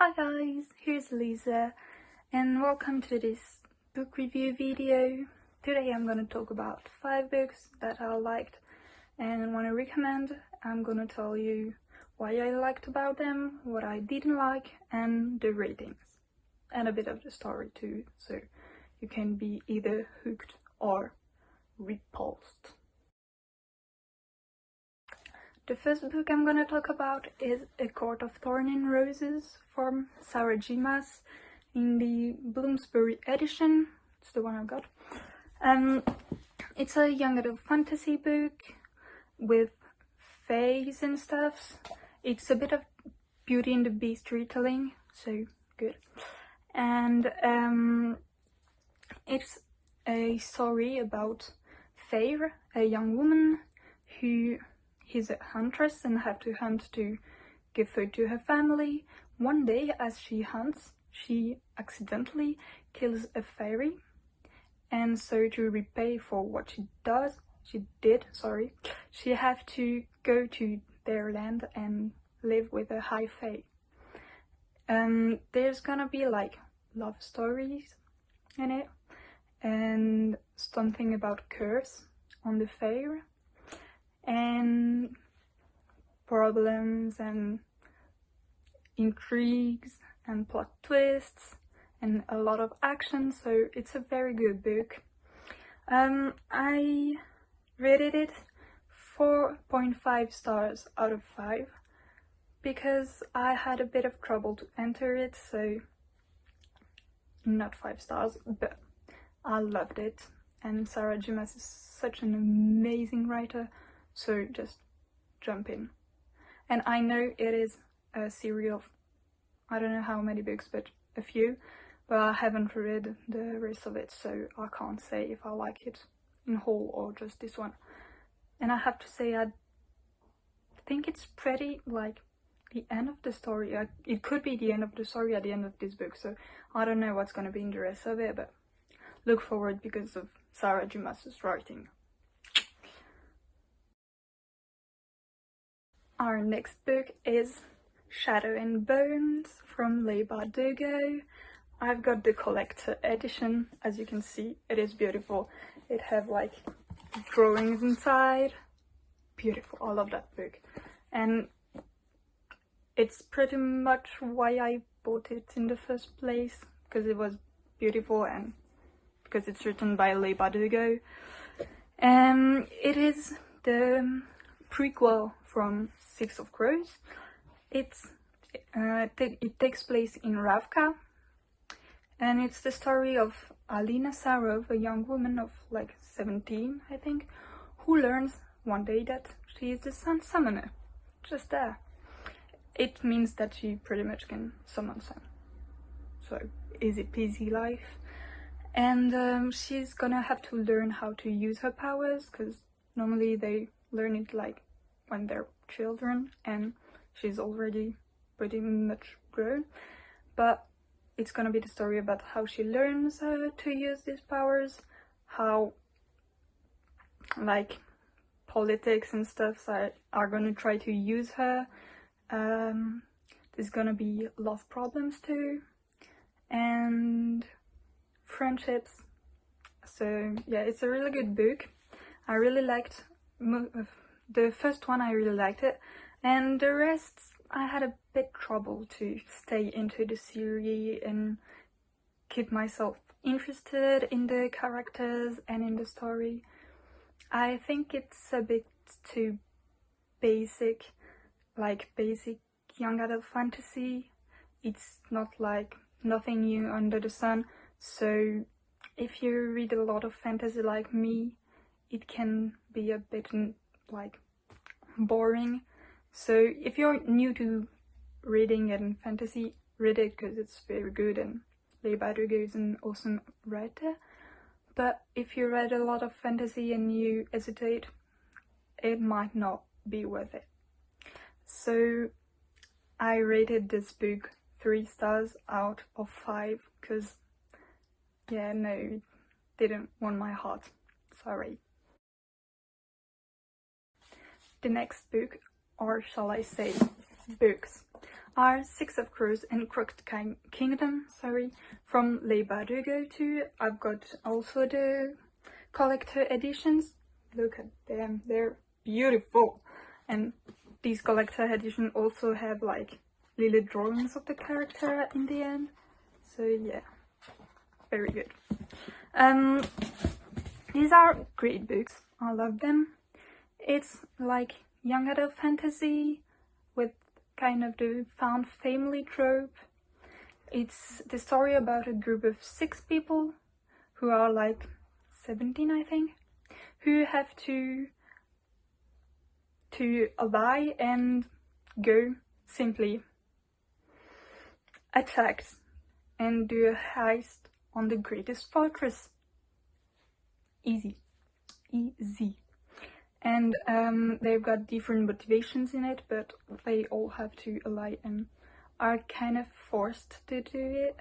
Hi guys, here's Lisa and welcome to this book review video. Today I'm going to talk about 5 books that I liked and want to recommend. I'm going to tell you why I liked about them, what I didn't like, and the ratings. And a bit of the story too, so you can be either hooked or repulsed. The first book I'm gonna talk about is A Court of Thorn and Roses from Sarah J. Maas in the Bloomsbury edition. It's the one I got. It's a young adult fantasy book with fays and stuff. It's a bit of Beauty and the Beast retelling, so good. And it's a story about Faye, a young woman who is a huntress and have to hunt to give food to her family. One day, as she hunts, she accidentally kills a fairy, and so to repay for what she did, she have to go to their land and live with a high fae. There's gonna be like love stories in it and something about curse on the fae and problems and intrigues and plot twists and a lot of action, so it's a very good book. I rated it 4.5 stars out of 5 because I had a bit of trouble to enter it, so not 5 stars, but I loved it. And Sarah J. Maas is such an amazing writer, so just jump in. And I know it is a series of, I don't know how many books, but a few, but I haven't read the rest of it, so I can't say if I like it in whole or just this one. And I have to say, I think it's pretty like the end of the story. It could be the end of the story at the end of this book, so I don't know what's going to be in the rest of it, but look forward because of Sarah J. Maas's writing. Our next book is Shadow and Bones from Leigh Bardugo. I've got the collector edition. As you can see, it is beautiful. It have like drawings inside. Beautiful. I love that book. And it's pretty much why I bought it in the first place, because it was beautiful and because it's written by Leigh Bardugo. It is the prequel from Six of Crows. It takes place in Ravka, and it's the story of Alina Sarov, a young woman of like 17, I think, who learns one day that she is the sun summoner. Just there. It means that she pretty much can summon sun. So, easy peasy life. And she's gonna have to learn how to use her powers, because normally they learn it like when they're children, and she's already pretty much grown. But it's gonna be the story about how she learns to use these powers, how like politics and stuff are gonna try to use her. There's gonna be love problems too, and friendships. So yeah, it's a really good book. I really liked the first one. I really liked it, and the rest I had a bit trouble to stay into the series and keep myself interested in the characters and in the story. I think it's a bit too basic, like basic young adult fantasy. It's not like nothing new under the sun, so if you read a lot of fantasy like me, it can be a bit like boring. So if you're new to reading and fantasy, read it because it's very good, and Leigh Bardugo is an awesome writer. But if you read a lot of fantasy and you hesitate, it might not be worth it. So I rated this book 3 stars out of 5 because, yeah, no, it didn't want my heart. Sorry. The next book, or shall I say books, are Six of Crows and Crooked Kingdom, sorry, from Les Bardugo too. I've got also the collector editions. Look at them, they're beautiful. And these collector editions also have like little drawings of the character in the end. So yeah, very good. These are great books. I love them. It's like young adult fantasy with kind of the found family trope. It's the story about a group of 6 people who are like 17, I think, who have to lie and go simply attack and do a heist on the greatest fortress. Easy. And they've got different motivations in it, but they all have to ally and are kind of forced to do it.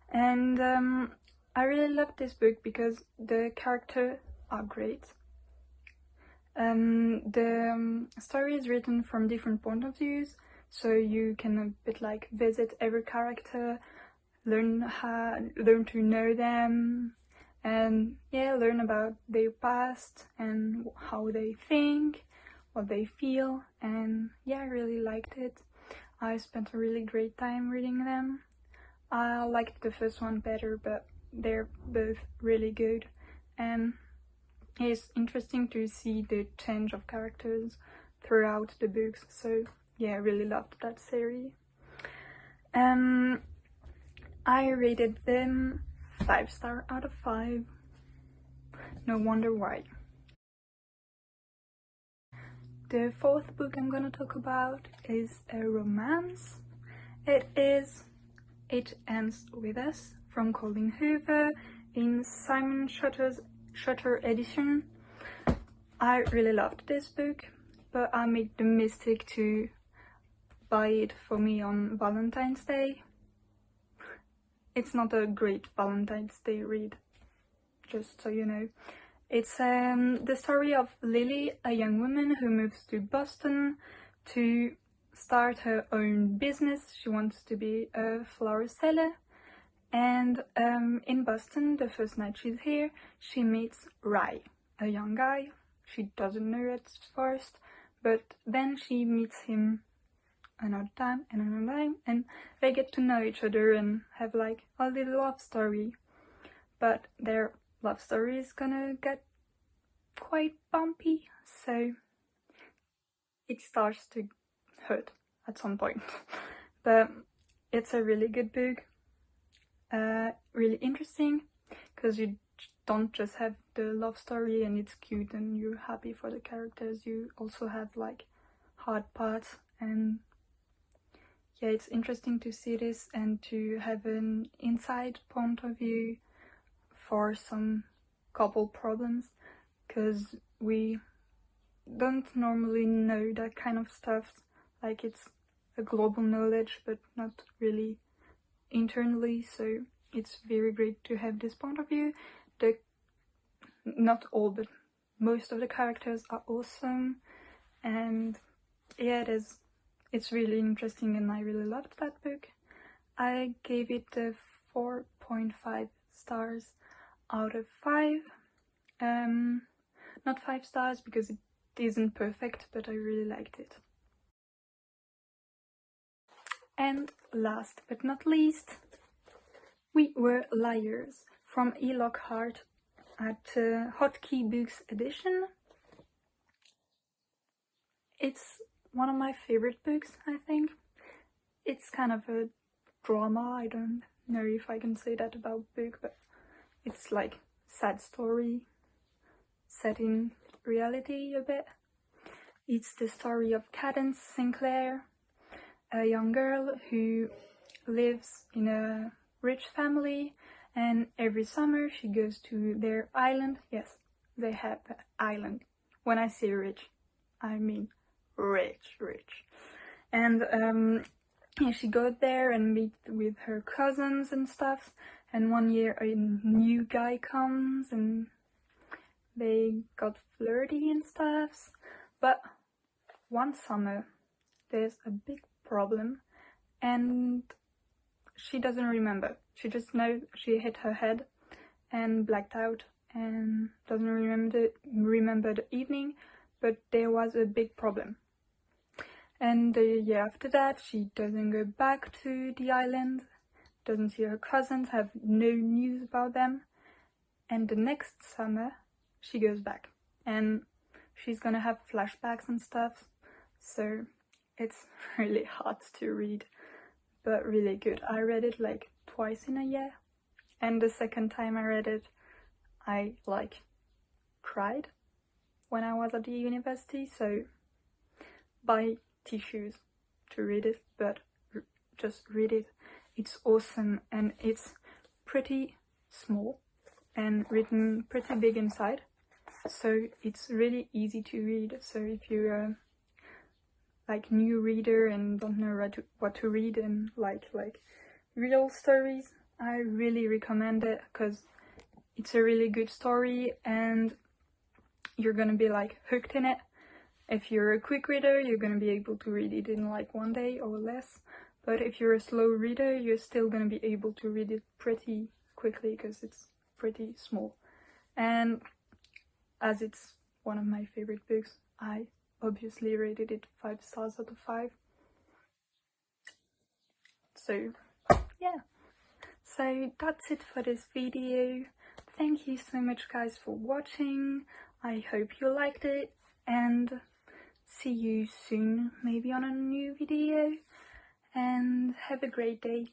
And I really love this book because the characters are great. The story is written from different point of views, so you can a bit like visit every character, learn to know them, and yeah, learn about their past and how they think, what they feel, and yeah, I really liked it. I spent a really great time reading them. I liked the first one better, but they're both really good, and it's interesting to see the change of characters throughout the books. So yeah, I really loved that series. I rated them 5 stars out of 5. No wonder why. The 4th book I'm gonna talk about is a romance. It is It Ends With Us from Colleen Hoover in Simon Shutter edition. I really loved this book, but I made the mistake to buy it for me on Valentine's Day. It's not a great Valentine's Day read, just so you know. It's the story of Lily, a young woman who moves to Boston to start her own business. She wants to be a flower seller. And in Boston, the first night she's here, she meets Rai, a young guy. She doesn't know at first, but then she meets him another time, and they get to know each other and have like a little love story. But their love story is gonna get quite bumpy, so it starts to hurt at some point. But it's a really good book, really interesting, because you don't just have the love story and it's cute and you're happy for the characters, you also have like hard parts, and yeah, it's interesting to see this and to have an inside point of view for some couple problems, because we don't normally know that kind of stuff. Like, it's a global knowledge but not really internally, so it's very great to have this point of view. Not all, but most of the characters are awesome, and yeah, it's really interesting, and I really loved that book. I gave it a 4.5 stars out of 5. Not 5 stars because it isn't perfect, but I really liked it. And last but not least, We Were Liars from E. Lockhart at Hotkey Books edition. It's one of my favorite books, I think. It's kind of a drama. I don't know if I can say that about book, but it's like sad story set in reality a bit. It's the story of Cadence Sinclair, a young girl who lives in a rich family, and every summer she goes to their island. Yes, they have an island. When I say rich, I mean rich. And yeah, she goes there and meet with her cousins and stuff, and one year a new guy comes and they got flirty and stuff. But one summer there's a big problem and she doesn't remember. She just knows she hit her head and blacked out and doesn't remember the evening, but there was a big problem. And the year after that, she doesn't go back to the island, doesn't see her cousins, have no news about them. And the next summer, she goes back, and she's gonna have flashbacks and stuff. So it's really hard to read, but really good. I read it like twice in a year, and the second time I read it, I like cried when I was at the university. So buy tissues to read it, but just read it. It's awesome, and it's pretty small and written pretty big inside, so it's really easy to read. So if you're like new reader and don't know what to read and like real stories, I really recommend it, because it's a really good story and you're gonna be like hooked in it. If you're a quick reader, you're gonna be able to read it in like 1 day or less, but if you're a slow reader, you're still gonna be able to read it pretty quickly because it's pretty small. And as it's one of my favorite books, I obviously rated it 5 stars out of 5. So yeah, so that's it for this video. Thank you so much guys for watching. I hope you liked it, and see you soon, maybe on a new video, and have a great day.